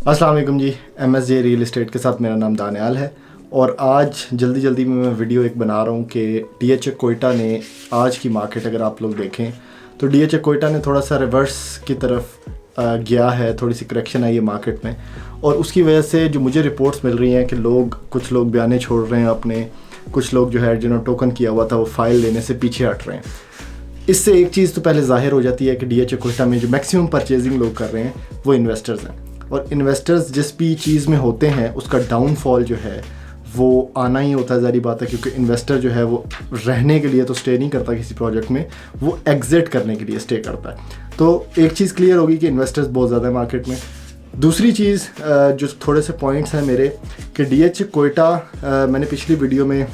अस्सलाम वालेकुम जी। MSJ real estate के साथ मेरा नाम दानियाल है और आज जल्दी में मैं वीडियो एक बना रहा हूँ कि DHA कोयटा ने आज की मार्केट अगर आप लोग देखें तो DHA कोयटा ने थोड़ा सा रिवर्स की तरफ गया है, थोड़ी सी करेक्शन आई है मार्केट में और उसकी वजह से जो मुझे रिपोर्ट्स मिल रही हैं कि कुछ लोग बयाने छोड़ रहे हैं अपने, कुछ लोग जो है जिन्होंने टोकन किया हुआ था वो फाइल लेने से पीछे हट रहे हैं। इससे एक चीज़ तो पहले ज़ाहिर हो जाती है कि DHA कोयटा में जो मैक्सिमम परचेजिंग लोग कर रहे हैं वो इन्वेस्टर्स हैं और इन्वेस्टर्स जिस भी चीज़ में होते हैं उसका डाउनफॉल जो है वो आना ही होता है, ज़ाहिर बात है, क्योंकि इन्वेस्टर जो है वो रहने के लिए तो स्टे नहीं करता किसी प्रोजेक्ट में, वो एग्जिट करने के लिए स्टे करता है। तो एक चीज़ क्लियर होगी कि इन्वेस्टर्स बहुत ज़्यादा है मार्केट में। दूसरी चीज़ जो थोड़े से पॉइंट्स हैं मेरे कि DHA कोयटा, मैंने पिछली वीडियो में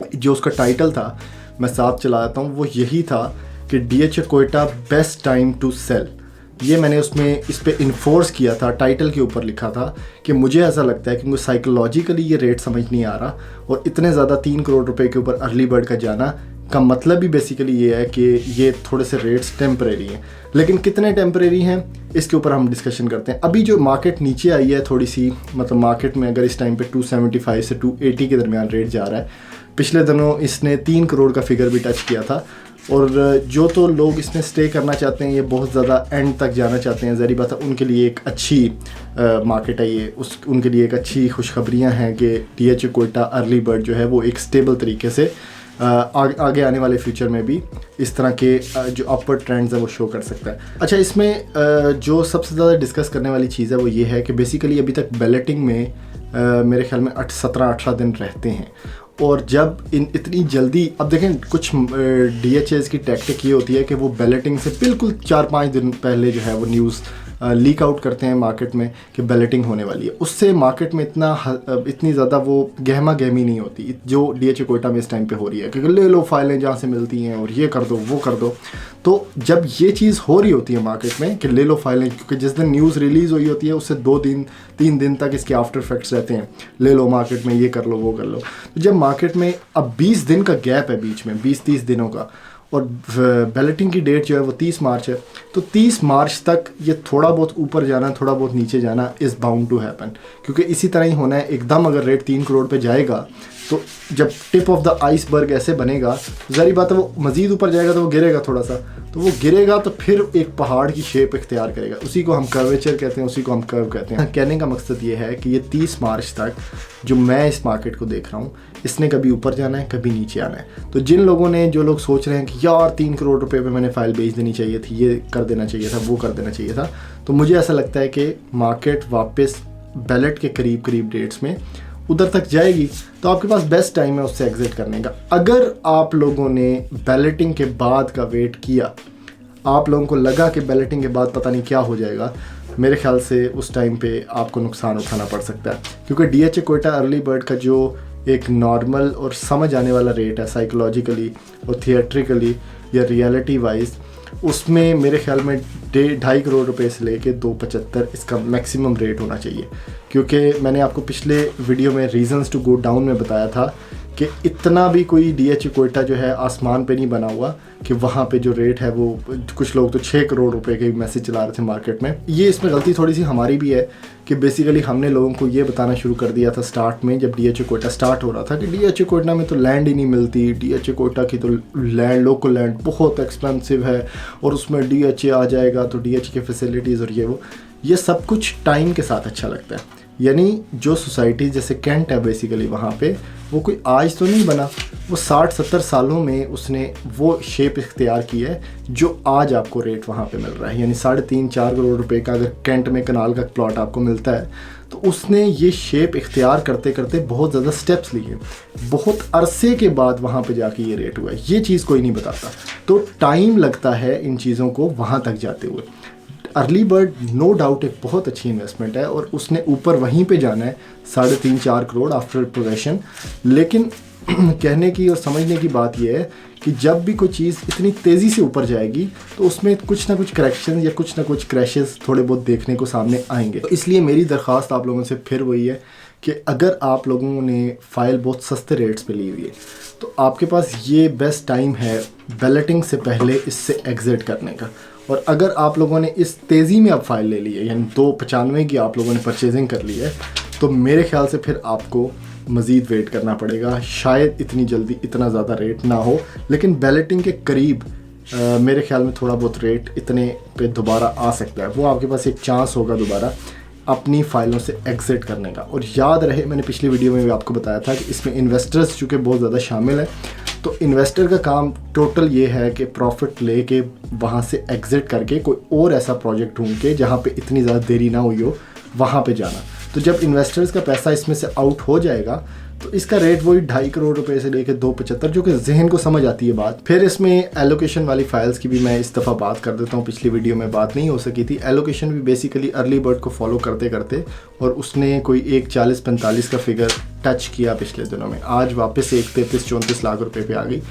जो उसका टाइटल था मैं साथ चलाता हूँ वो यही था कि DHA Quetta best time to sell. ये मैंने उसमें इस पे इन्फोर्स किया था, टाइटल के ऊपर लिखा था कि मुझे ऐसा लगता है कि मुझे साइकोलॉजिकली ये रेट समझ नहीं आ रहा और इतने ज़्यादा 3 करोड़ रुपए के ऊपर अर्ली बर्ड का जाना का मतलब भी बेसिकली ये है कि ये थोड़े से रेट्स टेम्परेरी हैं। लेकिन कितने टेम्परेरी हैं इसके ऊपर हम डिस्कशन करते हैं। अभी जो मार्केट नीचे आई है थोड़ी सी, मतलब मार्केट में अगर इस टाइम पे 275 से 280 के दरमियान रेट जा रहा है, पिछले दिनों इसने 3 करोड़ का फिगर भी टच किया था और जो तो लोग इसमें स्टे करना चाहते हैं, ये बहुत ज़्यादा एंड तक जाना चाहते हैं, ज़ाहिर बात है उनके लिए एक अच्छी मार्केट है ये, उनके लिए एक अच्छी खुशखबरियाँ हैं कि DHA कोयटा अर्ली बर्ड जो है वो एक स्टेबल तरीके से आगे आने वाले फ्यूचर में भी इस तरह के जो अपवर्ड ट्रेंड्स है वो शो कर सकता है। अच्छा, इसमें जो सबसे ज़्यादा डिस्कस करने वाली चीज़ है वो ये है कि बेसिकली अभी तक बैलेटिंग में मेरे ख्याल में 17-18 दिन रहते हैं और जब इतनी जल्दी, अब देखें कुछ DHAs की टैक्टिक ये होती है कि वो बैलेटिंग से बिल्कुल 4-5 दिन पहले जो है वो न्यूज़ लीक आउट करते हैं मार्केट में कि बैलेटिंग होने वाली है। उससे मार्केट में इतनी ज़्यादा वो गहमा गहमी नहीं होती जो DHA कोयटा में इस टाइम पे हो रही है, क्योंकि ले लो फाइलें जहाँ से मिलती हैं और ये कर दो वो कर दो। तो जब ये चीज़ हो रही होती है मार्केट में कि ले लो फाइलें, क्योंकि जिस दिन न्यूज़ रिलीज़ हुई होती है उससे 2-3 दिन तक इसके आफ्टर इफेक्ट्स रहते हैं, ले लो मार्केट में ये कर लो वो कर लो। तो जब मार्केट में अब 20 दिन का गैप है बीच में, 20-30 दिनों का, और बैलेटिंग की डेट जो है वो 30 मार्च है, तो 30 मार्च तक ये थोड़ा बहुत ऊपर जाना थोड़ा बहुत नीचे जाना इज़ बाउंड टू हैपन, क्योंकि इसी तरह ही होना है। एकदम अगर रेट 3 करोड़ पे जाएगा तो जब टिप ऑफ द आइसबर्ग ऐसे बनेगा, ज़ाहिर बात है वो मज़ीद ऊपर जाएगा तो वो गिरेगा थोड़ा सा, तो वो गिरेगा तो फिर एक पहाड़ की शेप इख्तियार करेगा, उसी को हम कर्वेचर कहते हैं, उसी को हम कर्व कहते हैं। कहने का मकसद ये है कि ये 30 मार्च तक जो मैं इस मार्केट को देख रहा हूँ इसने कभी ऊपर जाना है कभी नीचे आना है। तो जिन लोगों ने, जो लोग सोच रहे हैं कि यार 3 करोड़ रुपए पे मैंने फ़ाइल बेच देनी चाहिए थी, ये कर देना चाहिए था, वो कर देना चाहिए था, तो मुझे ऐसा लगता है कि मार्केट वापस बैलेट के करीब डेट्स में उधर तक जाएगी, तो आपके पास बेस्ट टाइम है उससे एग्जिट करने का। अगर आप लोगों ने बैलेटिंग के बाद का वेट किया, आप लोगों को लगा कि बैलेटिंग के बाद पता नहीं क्या हो जाएगा, मेरे ख्याल से उस टाइम पे आपको नुकसान उठाना पड़ सकता है, क्योंकि DHA कोयटा अर्ली बर्ड का जो एक नॉर्मल और समझ आने वाला रेट है साइकोलॉजिकली और थिएट्रिकली या रियलिटी वाइज, उसमें मेरे ख्याल में 2.5 करोड़ रुपए से लेके 2.75 इसका मैक्सिमम रेट होना चाहिए। क्योंकि मैंने आपको पिछले वीडियो में रीजंस टू गो डाउन में बताया था कि इतना भी कोई DHA कोयटा जो है आसमान पे नहीं बना हुआ कि वहाँ पे जो रेट है वो, कुछ लोग तो 6 करोड़ रुपए के मैसेज चला रहे थे मार्केट में। ये इसमें गलती थोड़ी सी हमारी भी है कि बेसिकली हमने लोगों को ये बताना शुरू कर दिया था स्टार्ट में, जब DHA कोयटा स्टार्ट हो रहा था, कि DHA कोयटा में तो लैंड ही नहीं मिलती, DHA कोयटा की तो लैंड, लोकल लैंड बहुत एक्सपेंसिव है और उसमें DHA आ जाएगा तो DHA की फैसिलिटीज़ और ये सब कुछ टाइम के साथ अच्छा लगता है। यानी जो सोसाइटी जैसे कैंट है बेसिकली, वहाँ पे वो कोई आज तो नहीं बना, वो 60-70 सालों में उसने वो शेप इख्तियार की है जो आज आपको रेट वहाँ पे मिल रहा है। यानी 3.5-4 करोड़ रुपए का अगर कैंट में कनाल का प्लॉट आपको मिलता है तो उसने ये शेप इख्तियार करते करते बहुत ज़्यादा स्टेप्स लिए, बहुत अरसे के बाद वहाँ पे जाके ये रेट हुआ है। ये चीज़ कोई नहीं बताता, तो टाइम लगता है इन चीज़ों को वहाँ तक जाते हुए। अर्ली बर्ड नो डाउट एक बहुत अच्छी इन्वेस्टमेंट है और उसने ऊपर वहीं पे जाना है 3.5-4 करोड़ आफ्टर प्रोग्रेशन। लेकिन कहने की और समझने की बात यह है कि जब भी कोई चीज़ इतनी तेज़ी से ऊपर जाएगी तो उसमें कुछ ना कुछ करेक्शन या कुछ ना कुछ क्रैशेस थोड़े बहुत देखने को सामने आएंगे। तो इसलिए मेरी दरख्वास्त आप लोगों से फिर वही है कि अगर आप लोगों ने फ़ाइल बहुत सस्ते रेट्स पे ली हुई है तो आपके पास ये बेस्ट टाइम है बैलेटिंग से पहले इससे एग्ज़िट करने का। और अगर आप लोगों ने इस तेज़ी में अब फाइल ले ली है, यानी 295 की आप लोगों ने परचेजिंग कर ली है, तो मेरे ख्याल से फिर आपको मज़ीद वेट करना पड़ेगा। शायद इतनी जल्दी इतना ज़्यादा रेट ना हो, लेकिन बैलेटिंग के करीब मेरे ख्याल में थोड़ा बहुत रेट इतने पे दोबारा आ सकता है। वो आपके पास एक चांस होगा दोबारा अपनी फ़ाइलों से एग्ज़िट करने का। और याद रहे, मैंने पिछली वीडियो में भी आपको बताया था कि इसमें इन्वेस्टर्स चूँकि बहुत ज़्यादा शामिल है, तो इन्वेस्टर का काम टोटल ये है कि प्रॉफिट लेके वहाँ से एग्ज़िट करके कोई और ऐसा प्रोजेक्ट ढूंढ के जहाँ पे इतनी ज़्यादा देरी ना हुई हो वहाँ पे जाना। तो जब इन्वेस्टर्स का पैसा इसमें से आउट हो जाएगा तो इसका रेट वही 2.5 करोड़ रुपए से लेकर 275, जो कि जहन को समझ आती है बात। फिर इसमें एलोकेशन वाली फाइल्स की भी मैं इस दफ़ा बात कर देता हूँ, पिछली वीडियो में बात नहीं हो सकी थी। एलोकेशन भी बेसिकली अर्ली बर्ड को फॉलो करते करते और उसने कोई एक 40-45 का फिगर टच किया पिछले दिनों में, आज वापस एक 33-34 लाख रुपए पे आ गई।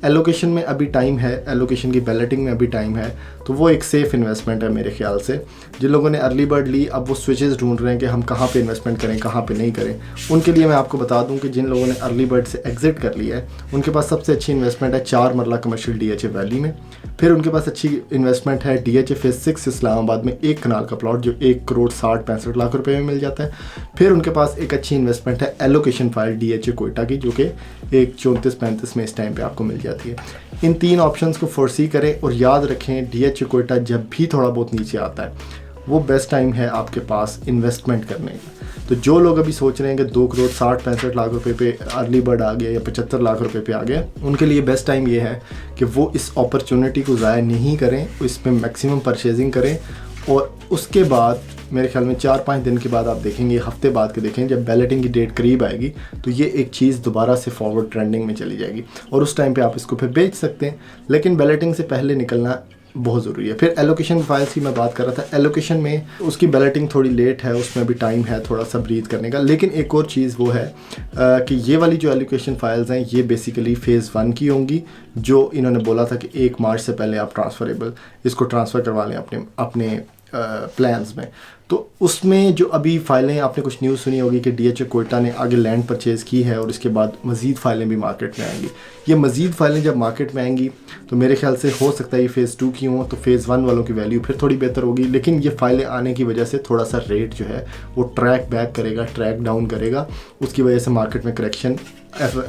एलोकेशन में अभी टाइम है, एलोकेशन की बैलेटिंग में अभी टाइम है, तो वो एक सेफ़ इन्वेस्टमेंट है मेरे ख्याल से। जिन लोगों ने अर्ली बर्ड ली, अब वो स्विचेस ढूंढ रहे हैं कि हम कहाँ पे इन्वेस्टमेंट करें, कहाँ पे नहीं करें। उनके लिए मैं आपको बता दूं कि जिन लोगों ने अर्ली बर्ड से एग्जिट कर लिया है, उनके पास सबसे अच्छी इन्वेस्टमेंट है 4 मरला कमर्शियल DHA वैली में। फिर उनके पास अच्छी इन्वेस्टमेंट है DHA फेज़ 6 इस्लामाबाद में 1 कनाल का प्लॉट, जो 1 करोड़ 60-65 लाख रुपए में मिल जाता है। फिर उनके पास एक अच्छी इन्वेस्टमेंट है एलोकेशन फाइल DHA कोयटा की, जो कि एक 34-35 में इस टाइम पे आपको मिल जाती है। इन 3 ऑप्शंस को फोर्सी करें और याद रखें, DHA कोयटा जब भी थोड़ा बहुत नीचे आता है, वो बेस्ट टाइम है आपके पास इन्वेस्टमेंट करने का। तो जो लोग अभी सोच रहे हैं कि 2 करोड़ 60-65 लाख रुपए पे अर्ली बर्ड आ गया या 75 लाख रुपए पे आ गया, उनके लिए बेस्ट टाइम ये है कि वो इस अपॉर्चुनिटी को ज़ाया नहीं करें, इसमें मैक्सिमम परचेजिंग करें। और उसके बाद मेरे ख्याल में 4-5 दिन के बाद आप देखेंगे, हफ्ते बाद के देखेंगे, जब बैलेटिंग की डेट करीब आएगी तो ये एक चीज़ दोबारा से फॉरवर्ड ट्रेंडिंग में चली जाएगी और उस टाइम पे आप इसको फिर बेच सकते हैं। लेकिन बैलेटिंग से पहले निकलना बहुत ज़रूरी है। फिर एलोकेशन फाइल्स की मैं बात कर रहा था, एलोकेशन में उसकी बैलेटिंग थोड़ी लेट है, उसमें भी टाइम है थोड़ा सा ब्रीथ करने का। लेकिन एक और चीज़ वो है कि ये वाली जो एलोकेशन फाइल्स हैं, ये बेसिकली फ़ेज़ 1 की होंगी, जो इन्होंने बोला था कि 1 मार्च से पहले आप ट्रांसफरेबल इसको ट्रांसफ़र करवा लें अपने प्लान्स में। तो उसमें जो अभी फ़ाइलें, आपने कुछ न्यूज़ सुनी होगी कि DHA कोयटा ने आगे लैंड परचेज़ की है और इसके बाद मज़ीद फ़ाइलें भी मार्केट में आएंगी। ये मज़ीद फ़ाइलें जब मार्केट में आएंगी तो मेरे ख्याल से हो सकता है ये फ़ेज़ 2 की हों, तो फ़ेज़ 1 वालों की वैल्यू फिर थोड़ी बेहतर होगी। लेकिन ये फ़ाइलें आने की वजह से थोड़ा सा रेट जो है वो ट्रैक बैक करेगा, ट्रैक डाउन करेगा, उसकी वजह से मार्केट में करेक्शन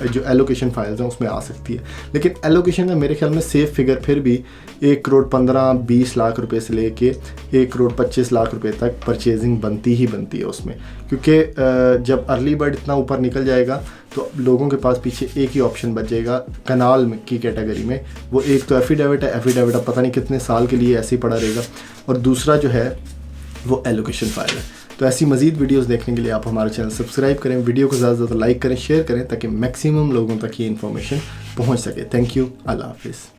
जो एलोकेशन फाइल्स हैं उसमें आ सकती है। लेकिन एलोकेशन में मेरे ख्याल में सेफ फिगर फिर भी 1 करोड़ 15-20 लाख रुपए से लेके 1 करोड़ 25 लाख रुपए तक परचेजिंग बनती ही बनती है उसमें, क्योंकि जब अर्ली बर्ड इतना ऊपर निकल जाएगा तो लोगों के पास पीछे एक ही ऑप्शन बचेगा कनाल में की कैटेगरी में। वो एक तो एफिडेविट है, एफिडेविट अब पता नहीं कितने साल के लिए ऐसे ही पड़ा रहेगा, और दूसरा जो है वो एलोकेशन फाइल है। तो ऐसी मज़ीद वीडियोस देखने के लिए आप हमारा चैनल सब्सक्राइब करें, वीडियो को ज़्यादा से ज़्यादा लाइक करें, शेयर करें, ताकि मैक्सिमम लोगों तक ये इन्फॉर्मेशन पहुंच सके। थैंक यू, अल्लाह हाफिज़।